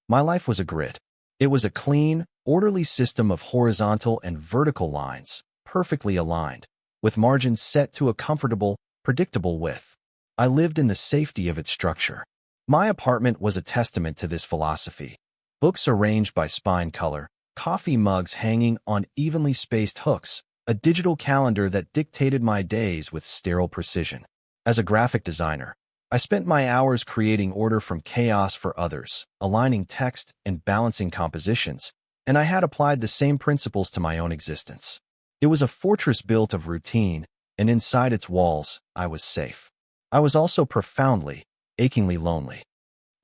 My life was a grid. It was a clean, orderly system of horizontal and vertical lines, perfectly aligned, with margins set to a comfortable, predictable width. I lived in the safety of its structure. My apartment was a testament to this philosophy. Books arranged by spine color, coffee mugs hanging on evenly spaced hooks, a digital calendar that dictated my days with sterile precision. As a graphic designer, I spent my hours creating order from chaos for others, aligning text and balancing compositions, and I had applied the same principles to my own existence. It was a fortress built of routine, and inside its walls, I was safe. I was also profoundly, achingly lonely.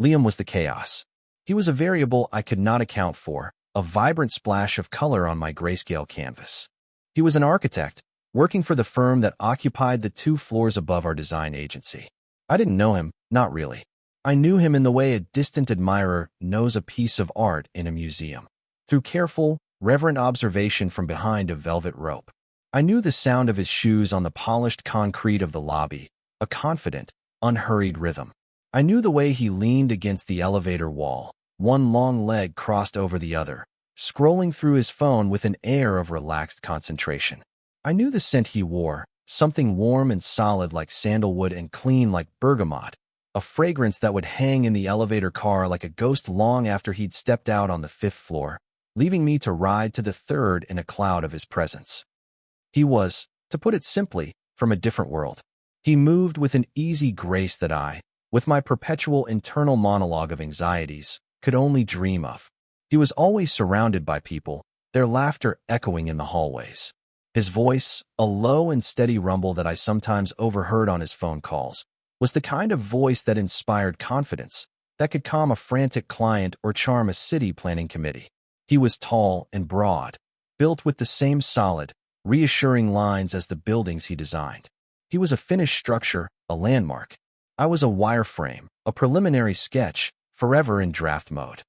Liam was the chaos. He was a variable I could not account for, a vibrant splash of color on my grayscale canvas. He was an architect, working for the firm that occupied the 2 floors above our design agency. I didn't know him, not really. I knew him in the way a distant admirer knows a piece of art in a museum, through careful, reverent observation from behind a velvet rope. I knew the sound of his shoes on the polished concrete of the lobby, a confident, unhurried rhythm. I knew the way he leaned against the elevator wall, one long leg crossed over the other, scrolling through his phone with an air of relaxed concentration. I knew the scent he wore, something warm and solid like sandalwood and clean like bergamot, a fragrance that would hang in the elevator car like a ghost long after he'd stepped out on the 5th floor, leaving me to ride to the 3rd in a cloud of his presence. He was, to put it simply, from a different world. He moved with an easy grace that I, with my perpetual internal monologue of anxieties, could only dream of. He was always surrounded by people, their laughter echoing in the hallways. His voice, a low and steady rumble that I sometimes overheard on his phone calls, was the kind of voice that inspired confidence, that could calm a frantic client or charm a city planning committee. He was tall and broad, built with the same solid, reassuring lines as the buildings he designed. He was a finished structure, a landmark. I was a wireframe, a preliminary sketch, forever in draft mode.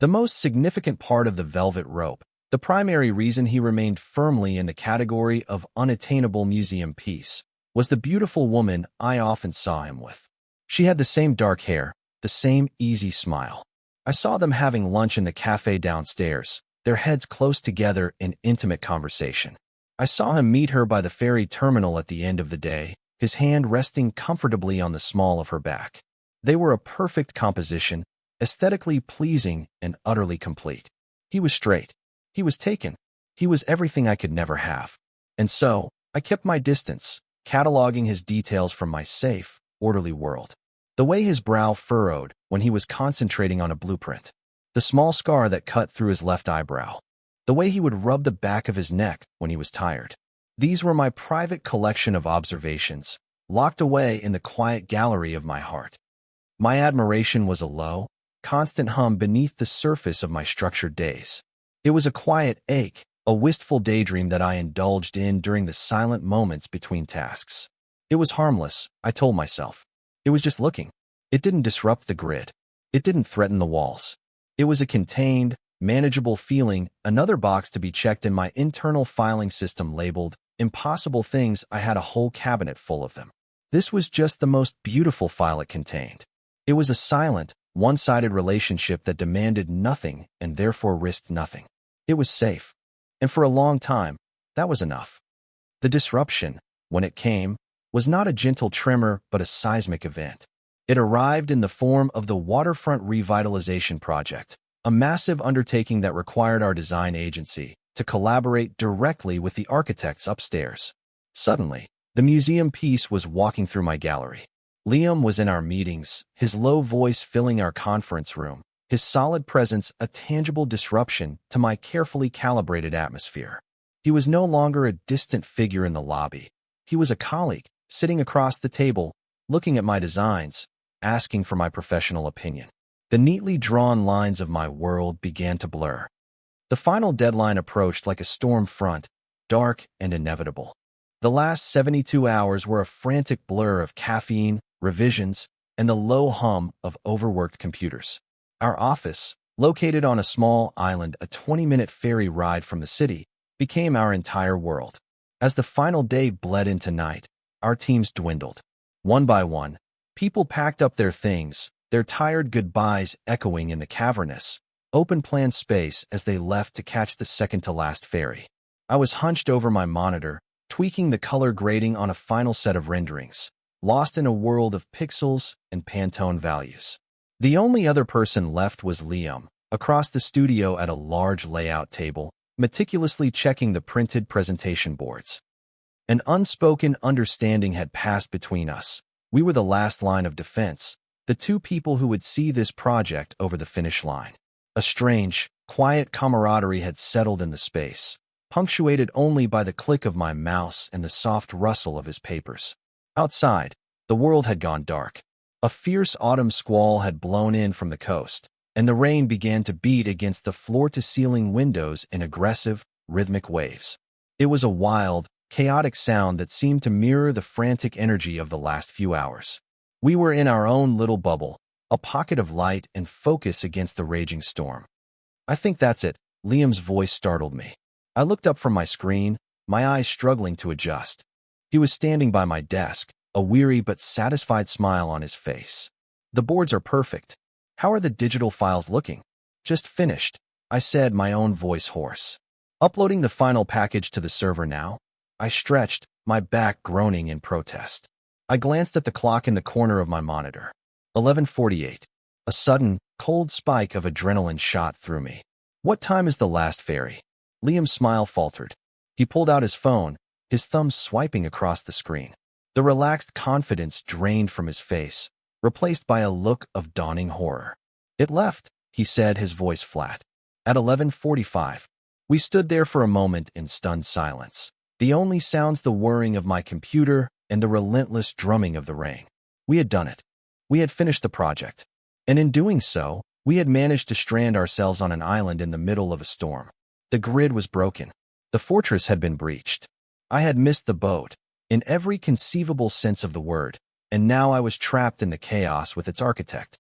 The most significant part of the velvet rope, the primary reason he remained firmly in the category of unattainable museum piece, was the beautiful woman I often saw him with. She had the same dark hair, the same easy smile. I saw them having lunch in the cafe downstairs, their heads close together in intimate conversation. I saw him meet her by the ferry terminal at the end of the day, his hand resting comfortably on the small of her back. They were a perfect composition, aesthetically pleasing and utterly complete. He was straight. He was taken. He was everything I could never have. And so, I kept my distance, cataloging his details from my safe, orderly world. The way his brow furrowed when he was concentrating on a blueprint. The small scar that cut through his left eyebrow. The way he would rub the back of his neck when he was tired. These were my private collection of observations, locked away in the quiet gallery of my heart. My admiration was a low, constant hum beneath the surface of my structured days. It was a quiet ache, a wistful daydream that I indulged in during the silent moments between tasks. It was harmless, I told myself. It was just looking. It didn't disrupt the grid. It didn't threaten the walls. It was a contained, manageable feeling, another box to be checked in my internal filing system labeled impossible things. I had a whole cabinet full of them. This was just the most beautiful file it contained. It was a silent, one-sided relationship that demanded nothing and therefore risked nothing. It was safe. And for a long time, that was enough. The disruption, when it came, was not a gentle tremor but a seismic event. It arrived in the form of the Waterfront Revitalization Project, a massive undertaking that required our design agency to collaborate directly with the architects upstairs. Suddenly, the museum piece was walking through my gallery. Liam was in our meetings, his low voice filling our conference room, his solid presence a tangible disruption to my carefully calibrated atmosphere. He was no longer a distant figure in the lobby. He was a colleague, sitting across the table, looking at my designs, asking for my professional opinion. The neatly drawn lines of my world began to blur. The final deadline approached like a storm front, dark and inevitable. The last 72 hours were a frantic blur of caffeine, revisions, and the low hum of overworked computers. Our office, located on a small island a 20-minute ferry ride from the city, became our entire world. As the final day bled into night, our teams dwindled. One by one, people packed up their things, their tired goodbyes echoing in the cavernous, open-plan space as they left to catch the second-to-last ferry. I was hunched over my monitor, tweaking the color grading on a final set of renderings, lost in a world of pixels and Pantone values. The only other person left was Liam, across the studio at a large layout table, meticulously checking the printed presentation boards. An unspoken understanding had passed between us. We were the last line of defense, the two people who would see this project over the finish line. A strange, quiet camaraderie had settled in the space, punctuated only by the click of my mouse and the soft rustle of his papers. Outside, the world had gone dark. A fierce autumn squall had blown in from the coast, and the rain began to beat against the floor-to-ceiling windows in aggressive, rhythmic waves. It was a wild, chaotic sound that seemed to mirror the frantic energy of the last few hours. We were in our own little bubble, a pocket of light and focus against the raging storm. "I think that's it," Liam's voice startled me. I looked up from my screen, my eyes struggling to adjust. He was standing by my desk, a weary but satisfied smile on his face. "The boards are perfect. How are the digital files looking?" "Just finished," I said, my own voice hoarse. "Uploading the final package to the server now." I stretched, my back groaning in protest. I glanced at the clock in the corner of my monitor. 11:48. A sudden, cold spike of adrenaline shot through me. "What time is the last ferry?" Liam's smile faltered. He pulled out his phone, his thumb swiping across the screen. The relaxed confidence drained from his face, replaced by a look of dawning horror. "It left," he said, his voice flat. "At 11:45. We stood there for a moment in stunned silence. The only sounds the whirring of my computer and the relentless drumming of the rain. We had done it. We had finished the project. And in doing so, we had managed to strand ourselves on an island in the middle of a storm. The grid was broken. The fortress had been breached. I had missed the boat, in every conceivable sense of the word, and now I was trapped in the chaos with its architect.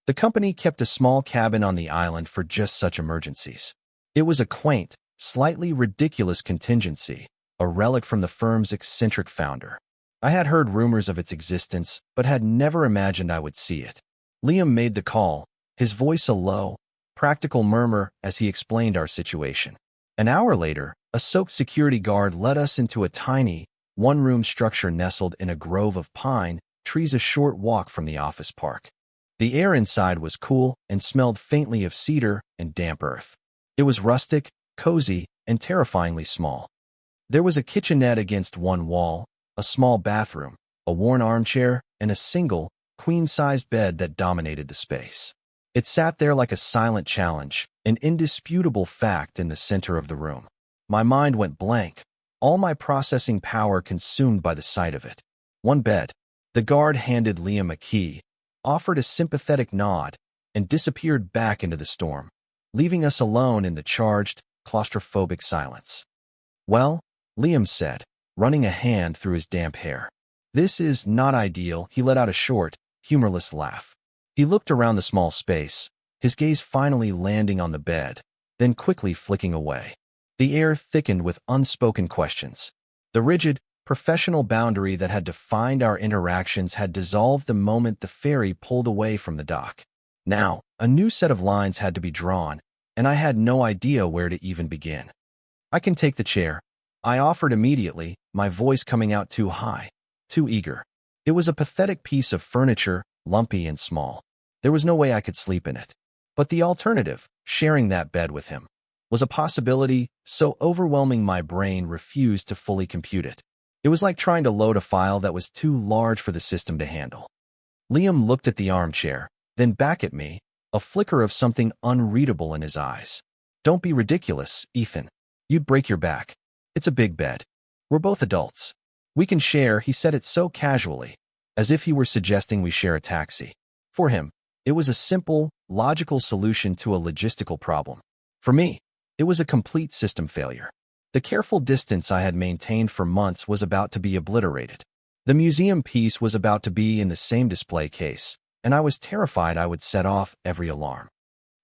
The company kept a small cabin on the island for just such emergencies. It was a quaint, slightly ridiculous contingency, a relic from the firm's eccentric founder. I had heard rumors of its existence, but had never imagined I would see it. Liam made the call, his voice a low, practical murmur as he explained our situation. An hour later, a soaked security guard led us into a tiny, one-room structure nestled in a grove of pine trees a short walk from the office park. The air inside was cool and smelled faintly of cedar and damp earth. It was rustic, cozy, and terrifyingly small. There was a kitchenette against one wall, a small bathroom, a worn armchair, and a single, queen-sized bed that dominated the space. It sat there like a silent challenge, an indisputable fact in the center of the room. My mind went blank, all my processing power consumed by the sight of it. One bed. The guard handed Liam a key, offered a sympathetic nod, and disappeared back into the storm, leaving us alone in the charged, claustrophobic silence. "Well," Liam said, running a hand through his damp hair. "This is not ideal." He let out a short, humorless laugh. He looked around the small space, his gaze finally landing on the bed, then quickly flicking away. The air thickened with unspoken questions. The rigid, professional boundary that had defined our interactions had dissolved the moment the ferry pulled away from the dock. Now, a new set of lines had to be drawn, and I had no idea where to even begin. "I can take the chair," I offered immediately, my voice coming out too high, too eager. It was a pathetic piece of furniture, lumpy and small. There was no way I could sleep in it. But the alternative, sharing that bed with him, was a possibility so overwhelming my brain refused to fully compute it. It was like trying to load a file that was too large for the system to handle. Liam looked at the armchair, then back at me, a flicker of something unreadable in his eyes. "Don't be ridiculous, Ethan. You'd break your back. It's a big bed. We're both adults. We can share." He said it so casually, as if he were suggesting we share a taxi. For him, it was a simple, logical solution to a logistical problem. For me, it was a complete system failure. The careful distance I had maintained for months was about to be obliterated. The museum piece was about to be in the same display case, and I was terrified I would set off every alarm.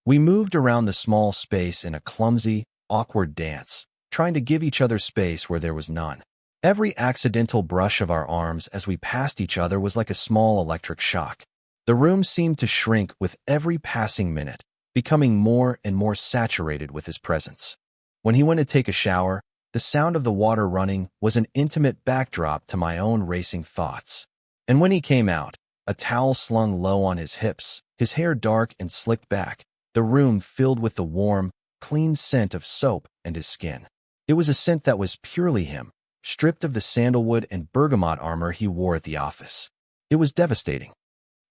We moved around the small space in a clumsy, awkward dance, trying to give each other space where there was none. Every accidental brush of our arms as we passed each other was like a small electric shock. The room seemed to shrink with every passing minute, becoming more and more saturated with his presence. When he went to take a shower, the sound of the water running was an intimate backdrop to my own racing thoughts. And when he came out, a towel slung low on his hips, his hair dark and slicked back, the room filled with the warm, clean scent of soap and his skin. It was a scent that was purely him, stripped of the sandalwood and bergamot armor he wore at the office. It was devastating.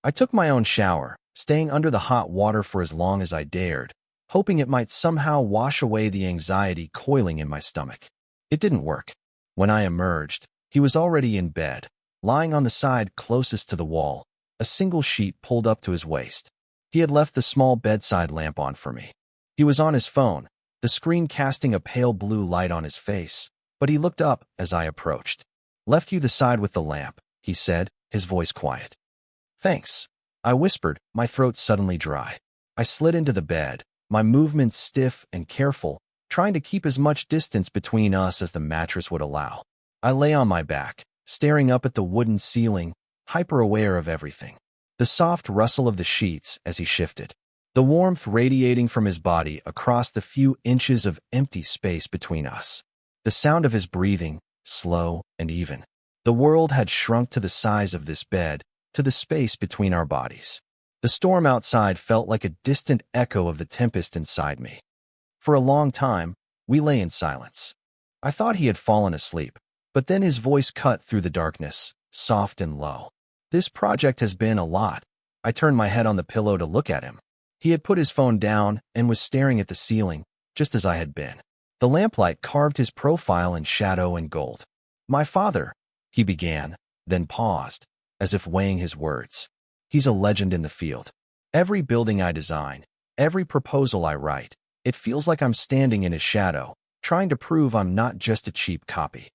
I took my own shower, staying under the hot water for as long as I dared, hoping it might somehow wash away the anxiety coiling in my stomach. It didn't work. When I emerged, he was already in bed, lying on the side closest to the wall, a single sheet pulled up to his waist. He had left the small bedside lamp on for me. He was on his phone, the screen casting a pale blue light on his face, but he looked up as I approached. "Left you the side with the lamp," he said, his voice quiet. "Thanks," I whispered, my throat suddenly dry. I slid into the bed, my movements stiff and careful, trying to keep as much distance between us as the mattress would allow. I lay on my back, staring up at the wooden ceiling, hyper-aware of everything. The soft rustle of the sheets as he shifted. The warmth radiating from his body across the few inches of empty space between us. The sound of his breathing, slow and even. The world had shrunk to the size of this bed, to the space between our bodies. The storm outside felt like a distant echo of the tempest inside me. For a long time, we lay in silence. I thought he had fallen asleep, but then his voice cut through the darkness, soft and low. "This project has been a lot." I turned my head on the pillow to look at him. He had put his phone down and was staring at the ceiling, just as I had been. The lamplight carved his profile in shadow and gold. "My father," he began, then paused, as if weighing his words. "He's a legend in the field. Every building I design, every proposal I write, it feels like I'm standing in his shadow, trying to prove I'm not just a cheap copy."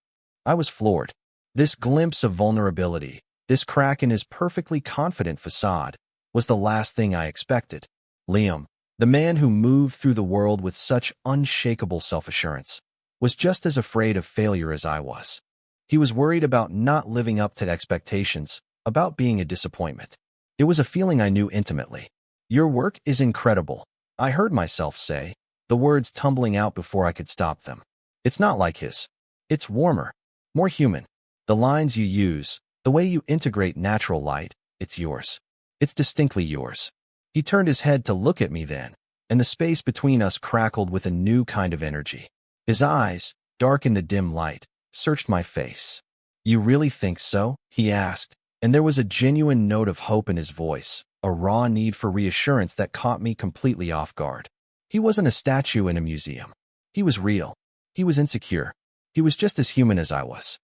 I was floored. This glimpse of vulnerability, this crack in his perfectly confident facade, was the last thing I expected. Liam, the man who moved through the world with such unshakable self-assurance, was just as afraid of failure as I was. He was worried about not living up to expectations, about being a disappointment. It was a feeling I knew intimately. "Your work is incredible," I heard myself say, the words tumbling out before I could stop them. "It's not like his. It's warmer, more human. The lines you use, the way you integrate natural light, it's yours. It's distinctly yours." He turned his head to look at me then, and the space between us crackled with a new kind of energy. His eyes, dark in the dim light, searched my face. "You really think so?" he asked, and there was a genuine note of hope in his voice, a raw need for reassurance that caught me completely off guard. He wasn't a statue in a museum. He was real. He was insecure. He was just as human as I was.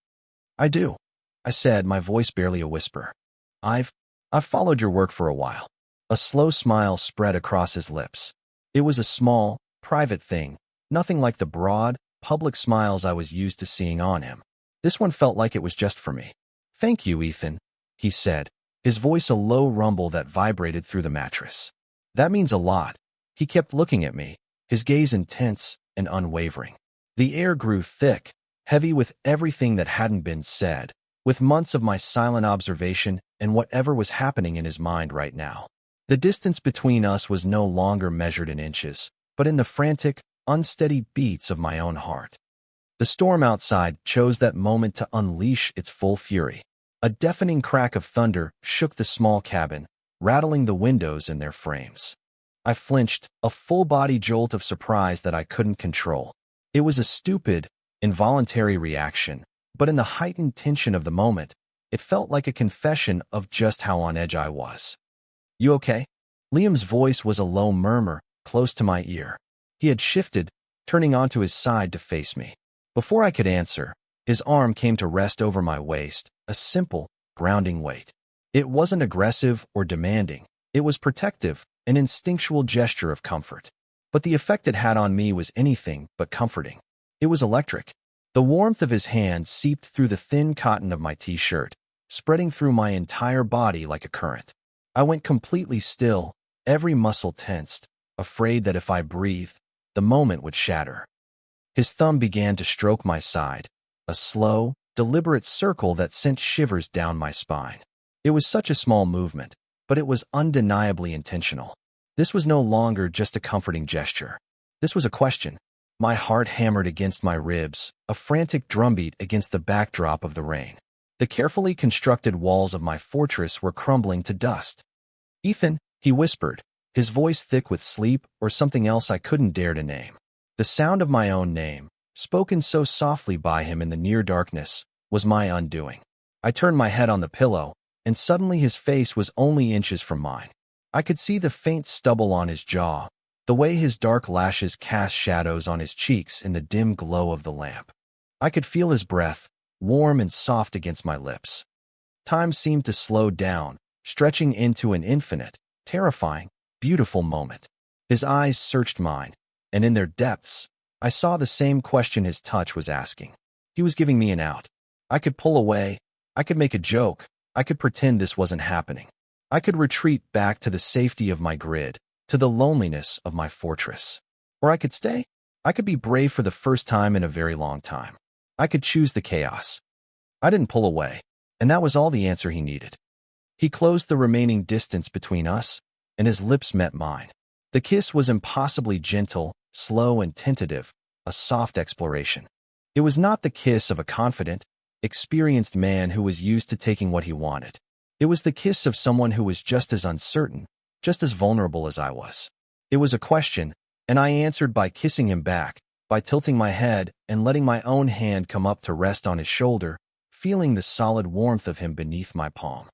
"I do," I said, my voice barely a whisper. I've followed your work for a while." A slow smile spread across his lips. It was a small, private thing, nothing like the broad, public smiles I was used to seeing on him. This one felt like it was just for me. "Thank you, Ethan," he said, his voice a low rumble that vibrated through the mattress. "That means a lot." He kept looking at me, his gaze intense and unwavering. The air grew thick, heavy with everything that hadn't been said, with months of my silent observation and whatever was happening in his mind right now. The distance between us was no longer measured in inches, but in the frantic, unsteady beats of my own heart. The storm outside chose that moment to unleash its full fury. A deafening crack of thunder shook the small cabin, rattling the windows in their frames. I flinched, a full-body jolt of surprise that I couldn't control. It was a stupid, involuntary reaction, but in the heightened tension of the moment, it felt like a confession of just how on edge I was. "You okay?" Liam's voice was a low murmur, close to my ear. He had shifted, turning onto his side to face me. Before I could answer, his arm came to rest over my waist, a simple, grounding weight. It wasn't aggressive or demanding. It was protective, an instinctual gesture of comfort. But the effect it had on me was anything but comforting. It was electric. The warmth of his hand seeped through the thin cotton of my t-shirt, spreading through my entire body like a current. I went completely still, every muscle tensed, afraid that if I breathed, the moment would shatter. His thumb began to stroke my side, a slow, deliberate circle that sent shivers down my spine. It was such a small movement, but it was undeniably intentional. This was no longer just a comforting gesture. This was a question. My heart hammered against my ribs, a frantic drumbeat against the backdrop of the rain. The carefully constructed walls of my fortress were crumbling to dust. "Ethan," he whispered, his voice thick with sleep or something else I couldn't dare to name. The sound of my own name, spoken so softly by him in the near darkness, was my undoing. I turned my head on the pillow, and suddenly his face was only inches from mine. I could see the faint stubble on his jaw, the way his dark lashes cast shadows on his cheeks in the dim glow of the lamp. I could feel his breath, warm and soft against my lips. Time seemed to slow down, stretching into an infinite, terrifying, beautiful moment. His eyes searched mine, and in their depths, I saw the same question his touch was asking. He was giving me an out. I could pull away, I could make a joke, I could pretend this wasn't happening. I could retreat back to the safety of my grid, to the loneliness of my fortress. Or I could stay. I could be brave for the first time in a very long time. I could choose the chaos. I didn't pull away, and that was all the answer he needed. He closed the remaining distance between us, and his lips met mine. The kiss was impossibly gentle, slow and tentative, a soft exploration. It was not the kiss of a confident, experienced man who was used to taking what he wanted. It was the kiss of someone who was just as uncertain, just as vulnerable as I was. It was a question, and I answered by kissing him back, by tilting my head and letting my own hand come up to rest on his shoulder, feeling the solid warmth of him beneath my palm.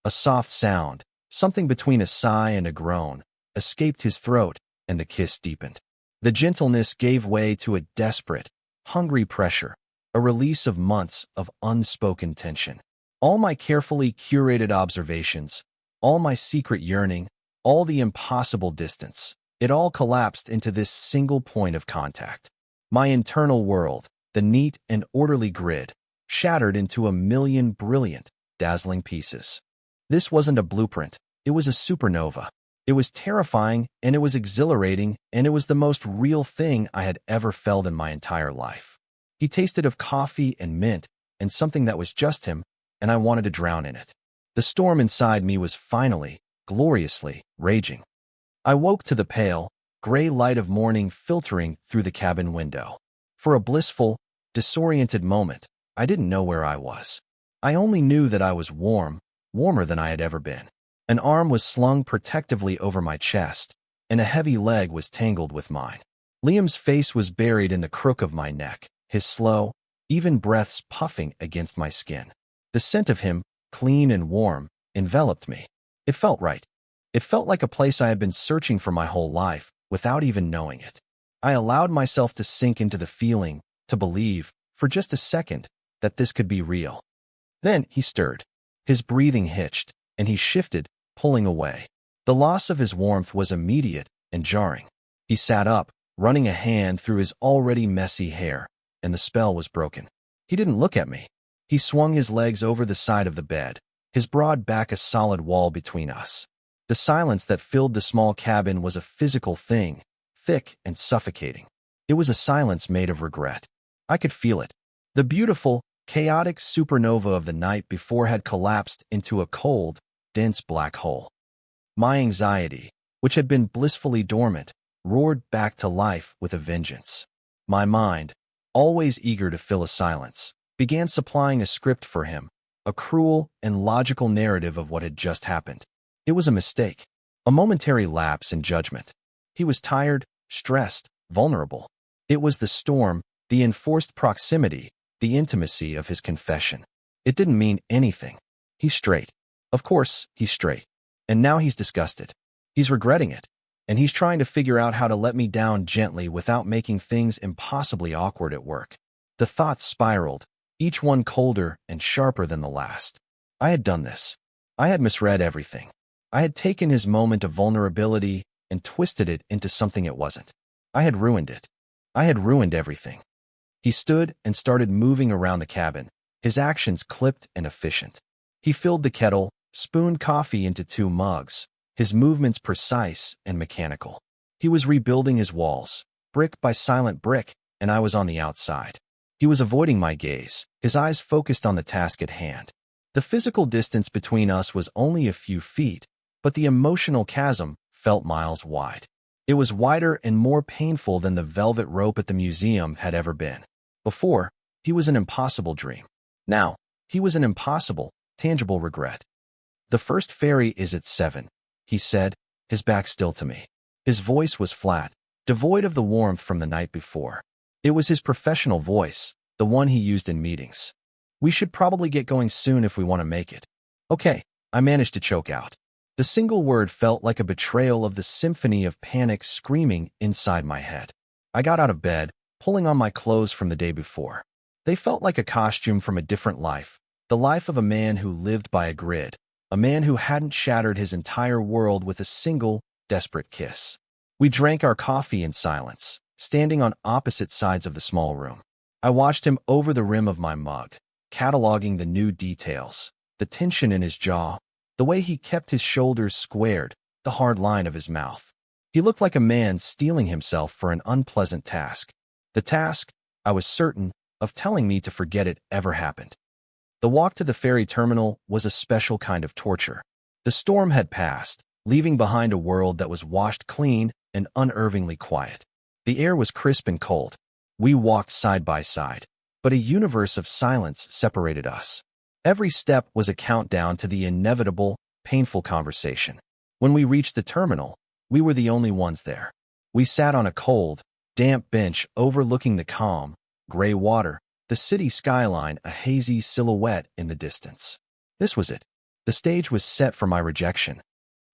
A soft sound, something between a sigh and a groan, escaped his throat, and the kiss deepened. The gentleness gave way to a desperate, hungry pressure, a release of months of unspoken tension. All my carefully curated observations, all my secret yearning, all the impossible distance, it all collapsed into this single point of contact. My internal world, the neat and orderly grid, shattered into a million brilliant, dazzling pieces. This wasn't a blueprint, it was a supernova. It was terrifying, and it was exhilarating, and it was the most real thing I had ever felt in my entire life. He tasted of coffee and mint, and something that was just him, and I wanted to drown in it. The storm inside me was finally, gloriously, raging. I woke to the pale, gray light of morning filtering through the cabin window. For a blissful, disoriented moment, I didn't know where I was. I only knew that I was warm, warmer than I had ever been. An arm was slung protectively over my chest, and a heavy leg was tangled with mine. Liam's face was buried in the crook of my neck, his slow, even breaths puffing against my skin. The scent of him, clean and warm, enveloped me. It felt right. It felt like a place I had been searching for my whole life, without even knowing it. I allowed myself to sink into the feeling, to believe, for just a second, that this could be real. Then he stirred. His breathing hitched, and he shifted, pulling away. The loss of his warmth was immediate and jarring. He sat up, running a hand through his already messy hair, and the spell was broken. He didn't look at me. He swung his legs over the side of the bed, his broad back a solid wall between us. The silence that filled the small cabin was a physical thing, thick and suffocating. It was a silence made of regret. I could feel it. The beautiful, chaotic supernova of the night before had collapsed into a cold, dense black hole. My anxiety, which had been blissfully dormant, roared back to life with a vengeance. My mind, always eager to fill a silence, began supplying a script for him, a cruel and logical narrative of what had just happened. It was a mistake, a momentary lapse in judgment. He was tired, stressed, vulnerable. It was the storm, the enforced proximity, the intimacy of his confession. It didn't mean anything. He's straight. Of course, he's straight. And now he's disgusted. He's regretting it. And he's trying to figure out how to let me down gently without making things impossibly awkward at work. The thoughts spiraled, each one colder and sharper than the last. I had done this. I had misread everything. I had taken his moment of vulnerability and twisted it into something it wasn't. I had ruined it. I had ruined everything. He stood and started moving around the cabin, his actions clipped and efficient. He filled the kettle, spooned coffee into 2 mugs, his movements precise and mechanical. He was rebuilding his walls, brick by silent brick, and I was on the outside. He was avoiding my gaze, his eyes focused on the task at hand. The physical distance between us was only a few feet, but the emotional chasm felt miles wide. It was wider and more painful than the velvet rope at the museum had ever been. Before, he was an impossible dream. Now, he was an impossible, tangible regret. "The first ferry is at 7, he said, his back still to me. His voice was flat, devoid of the warmth from the night before. It was his professional voice, the one he used in meetings. "We should probably get going soon if we want to make it." "Okay," I managed to choke out. The single word felt like a betrayal of the symphony of panic screaming inside my head. I got out of bed, pulling on my clothes from the day before. They felt like a costume from a different life, the life of a man who lived by a grid, a man who hadn't shattered his entire world with a single, desperate kiss. We drank our coffee in silence, standing on opposite sides of the small room. I watched him over the rim of my mug, cataloging the new details, the tension in his jaw, the way he kept his shoulders squared, the hard line of his mouth. He looked like a man steeling himself for an unpleasant task. The task, I was certain, of telling me to forget it ever happened. The walk to the ferry terminal was a special kind of torture. The storm had passed, leaving behind a world that was washed clean and unnervingly quiet. The air was crisp and cold. We walked side by side, but a universe of silence separated us. Every step was a countdown to the inevitable, painful conversation. When we reached the terminal, we were the only ones there. We sat on a cold, damp bench overlooking the calm, gray water, the city skyline a hazy silhouette in the distance. This was it. The stage was set for my rejection.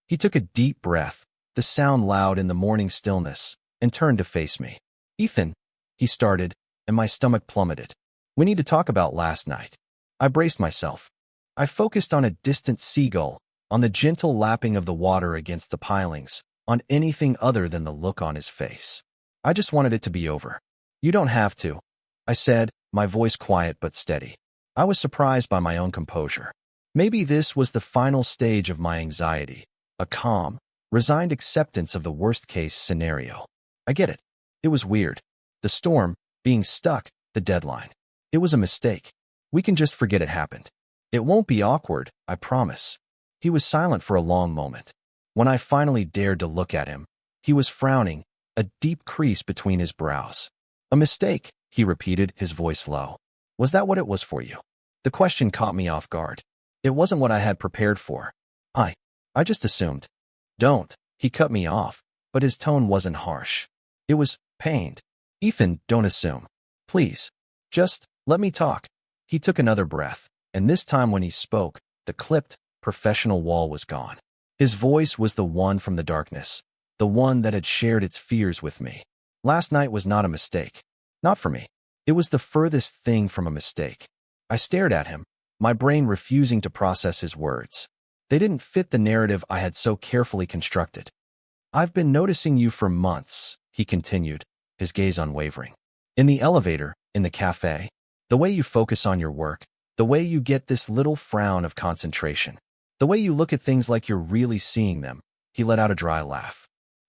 He took a deep breath, the sound loud in the morning stillness, and turned to face me. "Ethan," he started, and my stomach plummeted. "We need to talk about last night." I braced myself. I focused on a distant seagull, on the gentle lapping of the water against the pilings, on anything other than the look on his face. I just wanted it to be over. "You don't have to," I said, my voice quiet but steady. I was surprised by my own composure. Maybe this was the final stage of my anxiety, a calm, resigned acceptance of the worst-case scenario. I get it. It was weird. The storm, being stuck, the deadline. It was a mistake. We can just forget it happened. It won't be awkward, I promise. He was silent for a long moment. When I finally dared to look at him, he was frowning, a deep crease between his brows. "A mistake," he repeated, his voice low. "Was that what it was for you?" The question caught me off guard. It wasn't what I had prepared for. I just assumed. "Don't," he cut me off, but his tone wasn't harsh. It was pained. "Ethan, don't assume. Please. Just let me talk." He took another breath, and this time when he spoke, the clipped, professional wall was gone. His voice was the one from the darkness, the one that had shared its fears with me. Last night was not a mistake. Not for me. It was the furthest thing from a mistake. I stared at him, my brain refusing to process his words. They didn't fit the narrative I had so carefully constructed. "I've been noticing you for months," he continued, his gaze unwavering. "In the elevator, in the cafe. The way you focus on your work, the way you get this little frown of concentration, the way you look at things like you're really seeing them." He let out a dry laugh.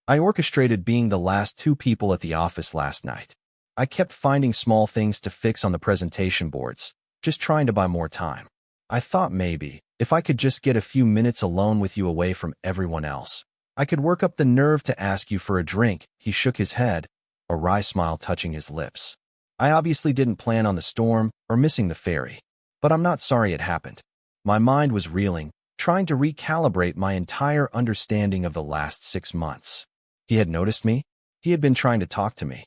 "I orchestrated being the last 2 people at the office last night. I kept finding small things to fix on the presentation boards, just trying to buy more time. I thought maybe, if I could just get a few minutes alone with you away from everyone else, I could work up the nerve to ask you for a drink." He shook his head, a wry smile touching his lips. "I obviously didn't plan on the storm or missing the ferry, but I'm not sorry it happened." My mind was reeling, trying to recalibrate my entire understanding of the last 6 months. He had noticed me. He had been trying to talk to me.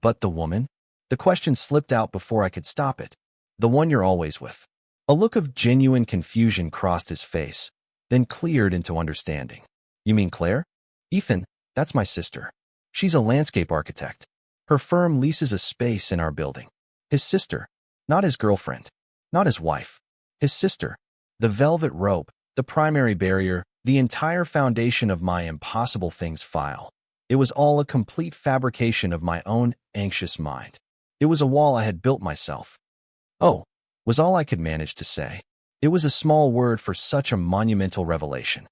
But the woman? The question slipped out before I could stop it. "The one you're always with." A look of genuine confusion crossed his face, then cleared into understanding. "You mean Claire?" "Ethan, that's my sister. She's a landscape architect. Her firm leases a space in our building." His sister, not his girlfriend, not his wife. His sister. The velvet rope, the primary barrier, the entire foundation of my impossible things file. It was all a complete fabrication of my own anxious mind. It was a wall I had built myself. "Oh," was all I could manage to say. It was a small word for such a monumental revelation.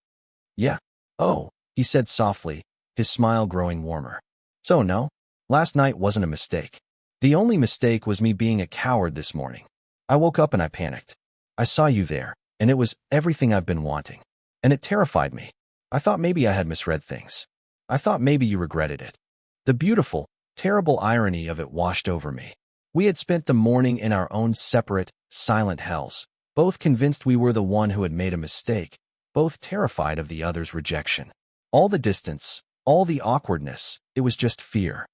"Yeah. Oh," he said softly, his smile growing warmer. "So no, last night wasn't a mistake. The only mistake was me being a coward this morning. I woke up and I panicked. I saw you there, and it was everything I've been wanting. And it terrified me. I thought maybe I had misread things. I thought maybe you regretted it. The beautiful, terrible irony of it washed over me. We had spent the morning in our own separate, silent hells, both convinced we were the one who had made a mistake, both terrified of the other's rejection. All the distance, all the awkwardness, it was just fear.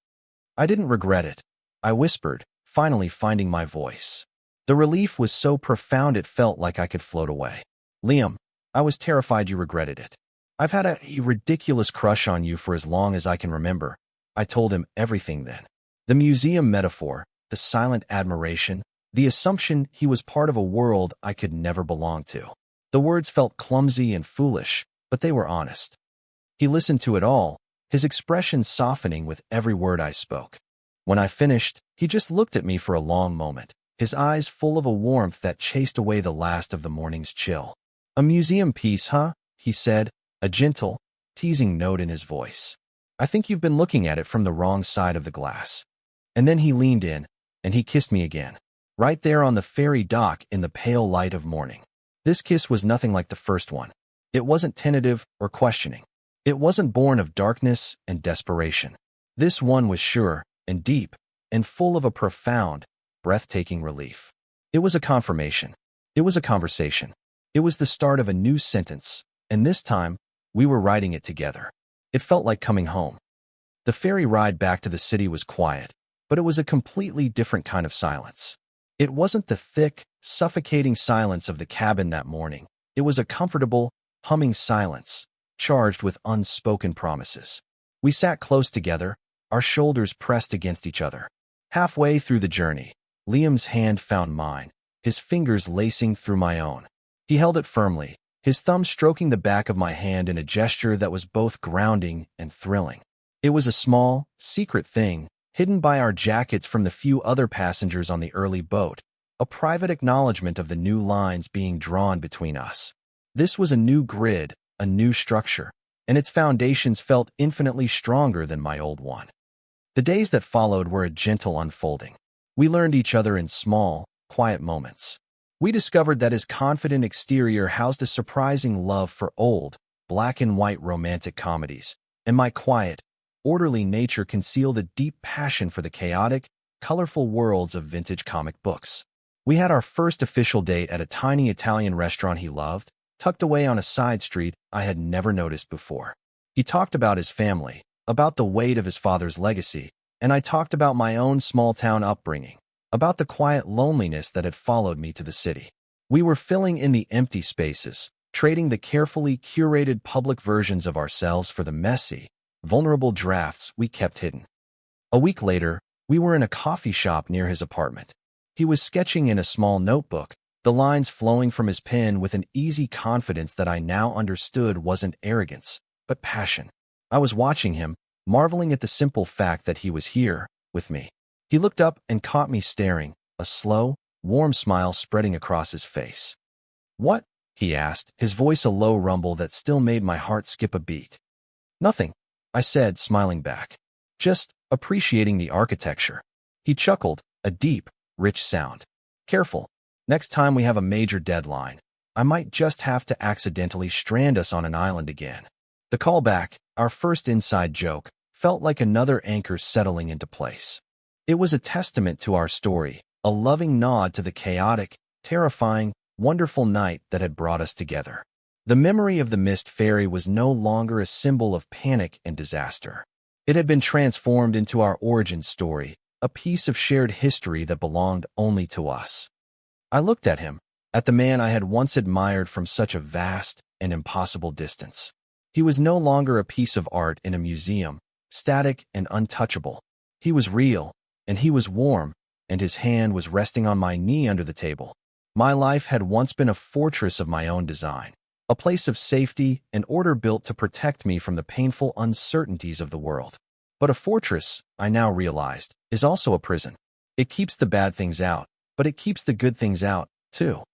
I didn't regret it. I whispered, finally finding my voice. The relief was so profound it felt like I could float away. Liam, I was terrified you regretted it. I've had a ridiculous crush on you for as long as I can remember. I told him everything then. The museum metaphor, the silent admiration, the assumption he was part of a world I could never belong to. The words felt clumsy and foolish, but they were honest. He listened to it all, his expression softening with every word I spoke. When I finished, he just looked at me for a long moment, his eyes full of a warmth that chased away the last of the morning's chill. A museum piece, huh? He said, a gentle, teasing note in his voice. I think you've been looking at it from the wrong side of the glass. And then he leaned in, and he kissed me again, right there on the ferry dock in the pale light of morning. This kiss was nothing like the first one. It wasn't tentative or questioning. It wasn't born of darkness and desperation. This one was sure and deep and full of a profound, breathtaking relief. It was a confirmation. It was a conversation. It was the start of a new sentence, and this time, we were writing it together. It felt like coming home. The ferry ride back to the city was quiet, but it was a completely different kind of silence. It wasn't the thick, suffocating silence of the cabin that morning. It was a comfortable, humming silence, charged with unspoken promises. We sat close together, our shoulders pressed against each other. Halfway through the journey, Liam's hand found mine, his fingers lacing through my own. He held it firmly, his thumb stroking the back of my hand in a gesture that was both grounding and thrilling. It was a small, secret thing, hidden by our jackets from the few other passengers on the early boat, a private acknowledgement of the new lines being drawn between us. This was a new grid, a new structure, and its foundations felt infinitely stronger than my old one. The days that followed were a gentle unfolding. We learned each other in small, quiet moments. We discovered that his confident exterior housed a surprising love for old, black and white romantic comedies, and my quiet, orderly nature concealed a deep passion for the chaotic, colorful worlds of vintage comic books. We had our first official date at a tiny Italian restaurant he loved, tucked away on a side street I had never noticed before. He talked about his family, about the weight of his father's legacy, and I talked about my own small-town upbringing, about the quiet loneliness that had followed me to the city. We were filling in the empty spaces, trading the carefully curated public versions of ourselves for the messy, vulnerable drafts we kept hidden. A week later, we were in a coffee shop near his apartment. He was sketching in a small notebook, the lines flowing from his pen with an easy confidence that I now understood wasn't arrogance, but passion. I was watching him, marveling at the simple fact that he was here, with me. He looked up and caught me staring, a slow, warm smile spreading across his face. "What?" he asked, his voice a low rumble that still made my heart skip a beat. "Nothing," I said, smiling back. "Just appreciating the architecture." He chuckled, a deep, rich sound. "Careful. Next time we have a major deadline, I might just have to accidentally strand us on an island again." The callback, our first inside joke, felt like another anchor settling into place. It was a testament to our story, a loving nod to the chaotic, terrifying, wonderful night that had brought us together. The memory of the missed ferry was no longer a symbol of panic and disaster. It had been transformed into our origin story, a piece of shared history that belonged only to us. I looked at him, at the man I had once admired from such a vast and impossible distance. He was no longer a piece of art in a museum, static and untouchable. He was real, and he was warm, and his hand was resting on my knee under the table. My life had once been a fortress of my own design, a place of safety and order built to protect me from the painful uncertainties of the world. But a fortress, I now realized, is also a prison. It keeps the bad things out, but it keeps the good things out, too.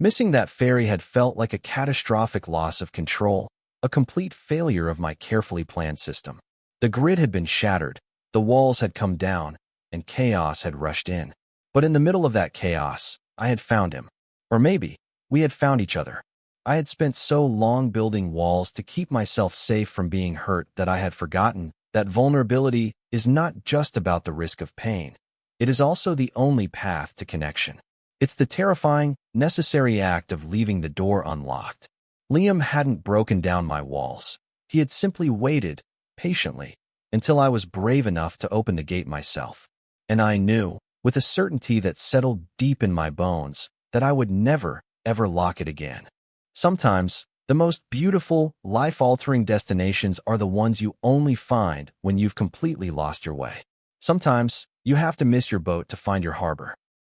Missing that ferry had felt like a catastrophic loss of control, a complete failure of my carefully planned system. The grid had been shattered, the walls had come down, and chaos had rushed in. But in the middle of that chaos, I had found him. Or maybe, we had found each other. I had spent so long building walls to keep myself safe from being hurt that I had forgotten that vulnerability is not just about the risk of pain. It is also the only path to connection. It's the terrifying, necessary act of leaving the door unlocked. Liam hadn't broken down my walls. He had simply waited, patiently, until I was brave enough to open the gate myself. And I knew, with a certainty that settled deep in my bones, that I would never, ever lock it again. Sometimes, the most beautiful, life-altering destinations are the ones you only find when you've completely lost your way. Sometimes, you have to miss your boat to find your harbor.